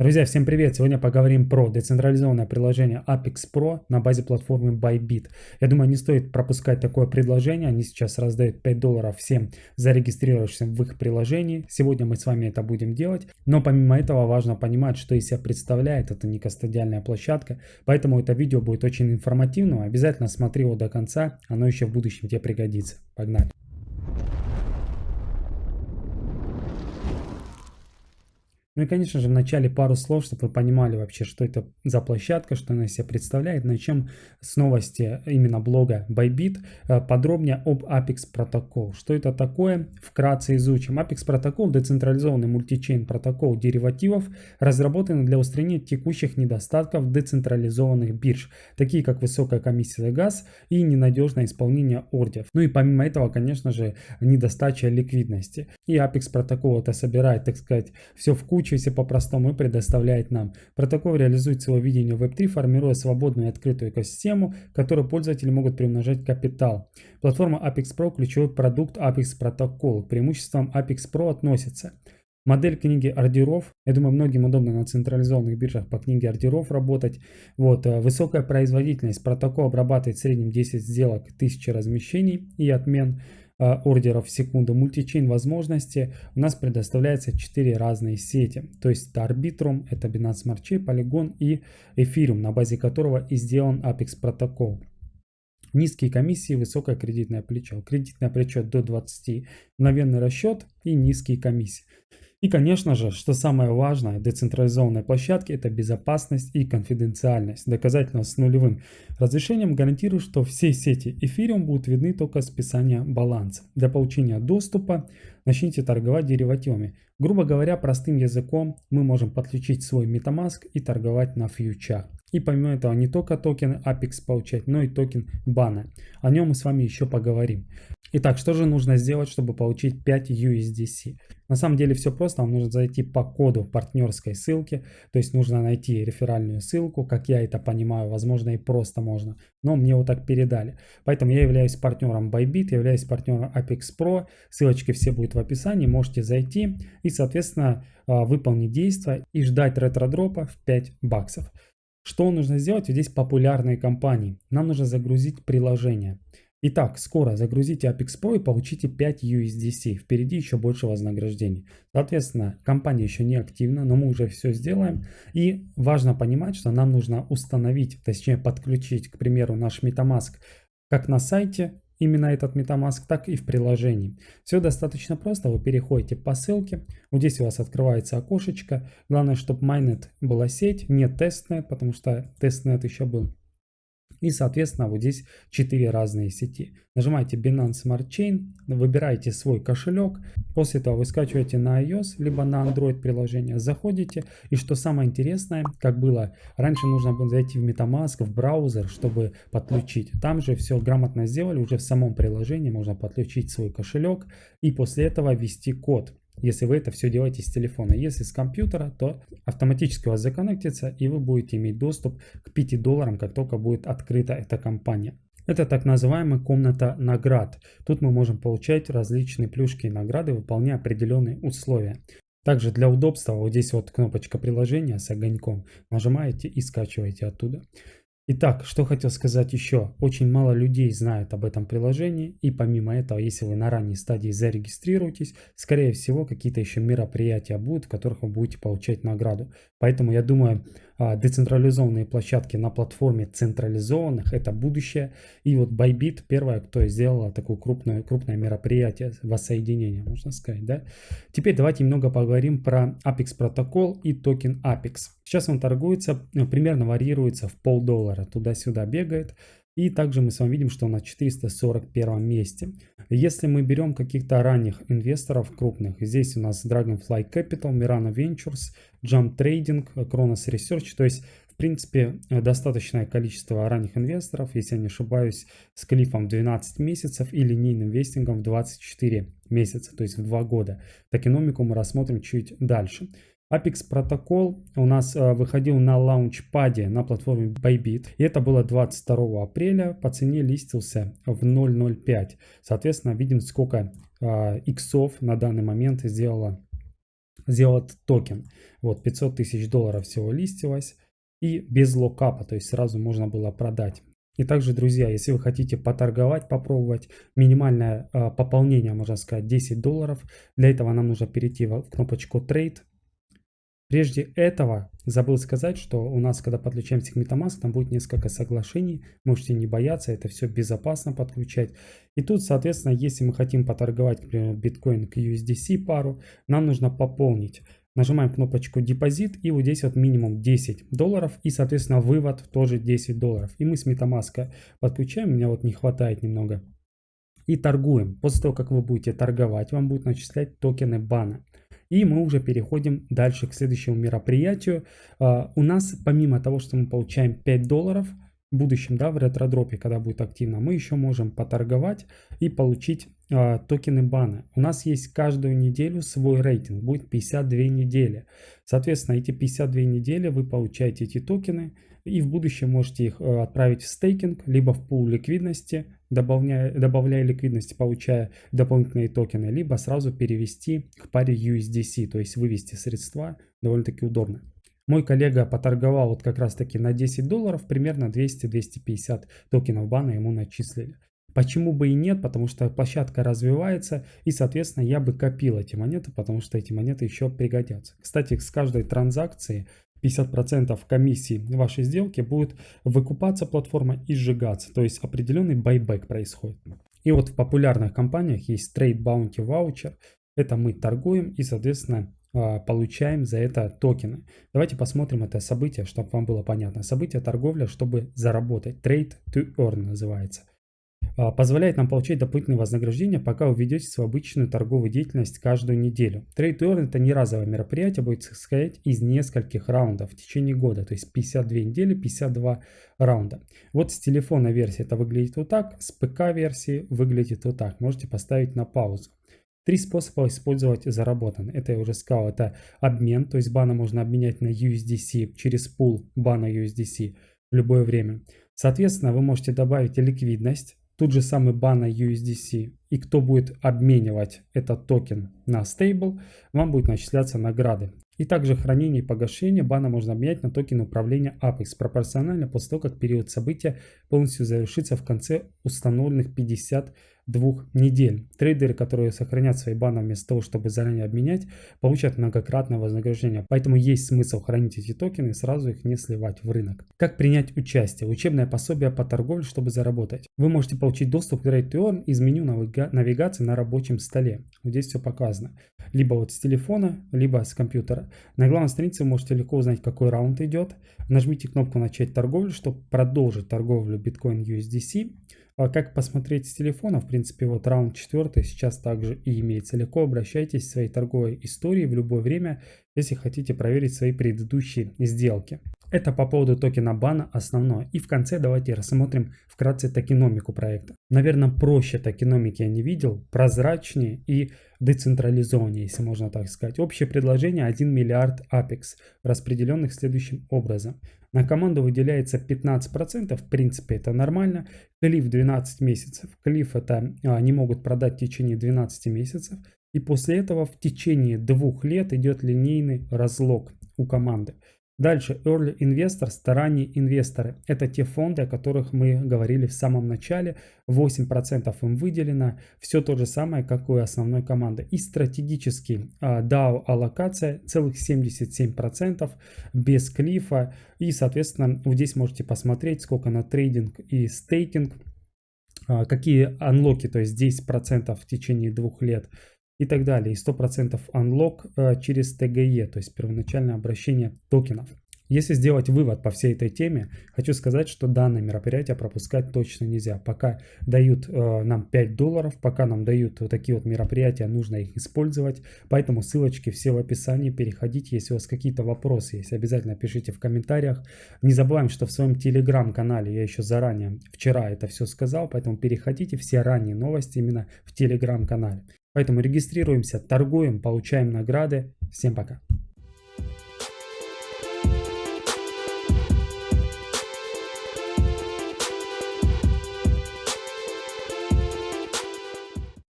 Друзья, всем привет! Сегодня поговорим про децентрализованное приложение Apex Pro на базе платформы Bybit. Я думаю, не стоит пропускать такое предложение. Они сейчас раздают $5 всем зарегистрировавшимся в их приложении. Сегодня мы с вами это будем делать. Но помимо этого важно понимать, что из себя представляет. Это не кастодиальная площадка. Поэтому это видео будет очень информативным. Обязательно смотри его до конца. Оно еще в будущем тебе пригодится. Погнали! Ну и, конечно же, в начале пару слов, чтобы вы понимали вообще, что это за площадка, что она из себя представляет. Начнем с новости именно блога Bybit. Подробнее об Apex Protocol. Что это такое? Вкратце изучим. Apex Protocol – децентрализованный мультичейн протокол деривативов, разработанный для устранения текущих недостатков децентрализованных бирж, такие как высокая комиссия за газ и ненадежное исполнение ордеров. Ну и помимо этого, конечно же, недостача ликвидности. И Apex Protocol это собирает, так сказать, все в кучу, если по-простому, и предоставляет нам. Протокол реализует свое видение Web3, формируя свободную и открытую экосистему, в которой пользователи могут приумножать капитал. Платформа Apex Pro – ключевой продукт Apex Protocol. К преимуществам Apex Pro относятся модель книги ордеров. Я думаю, многим удобно на централизованных биржах по книге ордеров работать. Высокая производительность. Протокол обрабатывает в среднем 10 сделок, 1000 размещений и отмен ордеров в секунду. Мультичейн возможности у нас предоставляется 4 разные сети. То есть это Arbitrum, это Binance Smart Chain, Polygon и Ethereum, на базе которого и сделан Apex Protocol. Низкие комиссии, высокое кредитное плечо. Кредитное плечо до 20, мгновенный расчет и низкие комиссии. И, конечно же, что самое важное, децентрализованной площадки – это безопасность и конфиденциальность. Доказательно с нулевым разрешением гарантирует, что все сети Ethereum будут видны только списания баланса. Для получения доступа начните торговать деривативами. Грубо говоря, простым языком мы можем подключить свой MetaMask и торговать на фьючах. И помимо этого не только токен Apex получать, но и токен бана. О нем мы с вами еще поговорим. Итак, что же нужно сделать, чтобы получить 5 USDC? На самом деле все просто, вам нужно зайти по коду партнерской ссылки, то есть нужно найти реферальную ссылку, как я это понимаю, возможно и просто можно, но мне вот так передали. Поэтому я являюсь партнером Bybit, являюсь партнером Apex Pro, ссылочки все будут в описании, можете зайти и, соответственно, выполнить действия и ждать ретро-дропа в $5. Что нужно сделать? Здесь популярные компании. Нам нужно загрузить приложение. Итак, скоро загрузите Apex Pro и получите 5 USDC. Впереди еще больше вознаграждений. Соответственно, компания еще не активна, но мы уже все сделаем. И важно понимать, что нам нужно установить, точнее подключить, к примеру, наш MetaMask как на сайте, именно этот MetaMask, так и в приложении. Все достаточно просто. Вы переходите по ссылке. Вот здесь у вас открывается окошечко. Главное, чтобы Mainnet была сеть, не тестнет, потому что тестнет еще был. И, соответственно, вот здесь 4 разные сети. Нажимаете Binance Smart Chain, выбираете свой кошелек. После этого вы скачиваете на iOS, либо на Android приложение, заходите. И что самое интересное, как было, раньше нужно было зайти в MetaMask, в браузер, чтобы подключить. Там же все грамотно сделали, уже в самом приложении можно подключить свой кошелек и после этого ввести код. Если вы это все делаете с телефона. Если с компьютера, то автоматически у вас законнектится и вы будете иметь доступ к $5, как только будет открыта эта компания. Это так называемая комната наград. Тут мы можем получать различные плюшки и награды, выполняя определенные условия. Также для удобства вот здесь вот кнопочка приложения с огоньком. Нажимаете и скачиваете оттуда. Итак, что хотел сказать еще. Очень мало людей знают об этом приложении. И помимо этого, если вы на ранней стадии зарегистрируетесь, скорее всего, какие-то еще мероприятия будут, в которых вы будете получать награду. Поэтому я думаю, децентрализованные площадки на платформе централизованных – это будущее. И вот Bybit первая, кто сделала такое крупное мероприятие, воссоединение, можно сказать. Да? Теперь давайте немного поговорим про Apex Protocol и токен Apex. Сейчас он торгуется, примерно варьируется в $0,50, туда-сюда бегает. И также мы с вами видим, что он на 441 месте. Если мы берем каких-то ранних инвесторов крупных, здесь у нас Dragonfly Capital, Mirana Ventures, Jump Trading, Kronos Research, то есть в принципе достаточное количество ранних инвесторов, если я не ошибаюсь, с клифом 12 месяцев и линейным вестингом в 24 месяца, то есть в 2 года. Токеномику мы рассмотрим чуть дальше. Apex Protocol у нас выходил на лаунчпаде на платформе Bybit. И это было 22 апреля. По цене листился в 0.05. Соответственно, видим, сколько иксов на данный момент сделала сделал этот токен. Вот 500 тысяч долларов всего листилось и без локапа, то есть сразу можно было продать. И также, друзья, если вы хотите поторговать, попробовать, минимальное пополнение, можно сказать, 10 долларов. Для этого нам нужно перейти в кнопочку Trade. Прежде этого, забыл сказать, что у нас, когда подключаемся к MetaMask, там будет несколько соглашений. Можете не бояться, это все безопасно подключать. И тут, соответственно, если мы хотим поторговать, например, биткоин к USDC пару, нам нужно пополнить. Нажимаем кнопочку депозит, и вот здесь вот минимум 10 долларов, и, соответственно, вывод тоже 10 долларов. И мы с MetaMask подключаем, меня вот не хватает немного. И торгуем. После того, как вы будете торговать, вам будут начислять токены бана. И мы уже переходим дальше к следующему мероприятию. У нас, помимо того, что мы получаем 5 долларов, в будущем, да, в ретродропе, когда будет активно, мы еще можем поторговать и получить токены бана. У нас есть каждую неделю свой рейтинг, будет 52 недели. Соответственно, эти 52 недели вы получаете эти токены, и в будущем можете их отправить в стейкинг, либо в пул ликвидности, добавляя ликвидности, получая дополнительные токены, либо сразу перевести к паре USDC, то есть вывести средства довольно-таки удобно. Мой коллега поторговал вот как раз таки на 10 долларов, примерно 200-250 токенов бана ему начислили. Почему бы и нет, потому что площадка развивается, и, соответственно, я бы копил эти монеты, потому что эти монеты еще пригодятся. Кстати, с каждой транзакции 50% комиссии вашей сделки будет выкупаться платформа и сжигаться, то есть определенный байбек происходит. И вот в популярных компаниях есть Trade Bounty Voucher, это мы торгуем и, соответственно, получаем за это токены. Давайте посмотрим это событие, чтобы вам было понятно. Событие торговля, чтобы заработать. Trade to Earn называется. Позволяет нам получать дополнительные вознаграждения, пока вы ведете свою обычную торговую деятельность каждую неделю. Trade to Earn — это не разовое мероприятие, будет состоять из нескольких раундов в течение года, то есть 52 недели, 52 раунда. Вот с телефонной версии это выглядит вот так, с ПК-версии выглядит вот так. Можете поставить на паузу. 3 способа использовать заработанные. Это я уже сказал, это обмен, то есть бана можно обменять на USDC через пул бана USDC в любое время. Соответственно, вы можете добавить ликвидность, тут же самый бан на USDC, и кто будет обменивать этот токен на стейбл, вам будет начисляться награды. И также хранение и погашение бана можно обменять на токен управления Apex пропорционально после того, как период события полностью завершится в конце установленных 52 недель. Трейдеры, которые сохранят свои баны вместо того, чтобы заранее обменять, получат многократное вознаграждение. Поэтому есть смысл хранить эти токены и сразу их не сливать в рынок. Как принять участие? Учебное пособие по торговле, чтобы заработать. Вы можете получить доступ к Trade to Earn из меню навигации на рабочем столе. Вот здесь все показано. Либо вот с телефона, либо с компьютера. На главной странице вы можете легко узнать, какой раунд идет. Нажмите кнопку «Начать торговлю», чтобы продолжить торговлю биткоин USDC. Как посмотреть с телефона, в принципе, вот раунд 4 сейчас также и имеется. Легко обращайтесь к своей торговой истории в любое время, если хотите проверить свои предыдущие сделки. Это по поводу токена бана основное. И в конце давайте рассмотрим вкратце токеномику проекта. Наверное, проще токеномики я не видел, прозрачнее и децентрализованнее, если можно так сказать. Общее предложение 1 миллиард Apex, распределенных следующим образом. На команду выделяется 15%, в принципе это нормально. Клифф 12 месяцев. Клифф это они могут продать в течение 12 месяцев. И после этого в течение 2 лет идет линейный разлог у команды. Дальше Early Investors, ранние инвесторы. Это те фонды, о которых мы говорили в самом начале. 8% им выделено. Все то же самое, как у основной команды. И стратегический DAO аллокация целых 77% без клифа. И, соответственно, вот здесь можете посмотреть, сколько на трейдинг и стейкинг. Какие анлоки, то есть 10% в течение 2 лет. И так далее. И 100% unlock через TGE, то есть первоначальное обращение токенов. Если сделать вывод по всей этой теме, хочу сказать, что данное мероприятие пропускать точно нельзя. Пока дают нам 5 долларов, пока нам дают вот такие вот мероприятия, нужно их использовать. Поэтому ссылочки все в описании, переходите. Если у вас какие-то вопросы есть, обязательно пишите в комментариях. Не забываем, что в своем телеграм-канале я еще заранее, вчера это все сказал, поэтому переходите, все ранние новости именно в телеграм-канале. Поэтому регистрируемся, торгуем, получаем награды. Всем пока.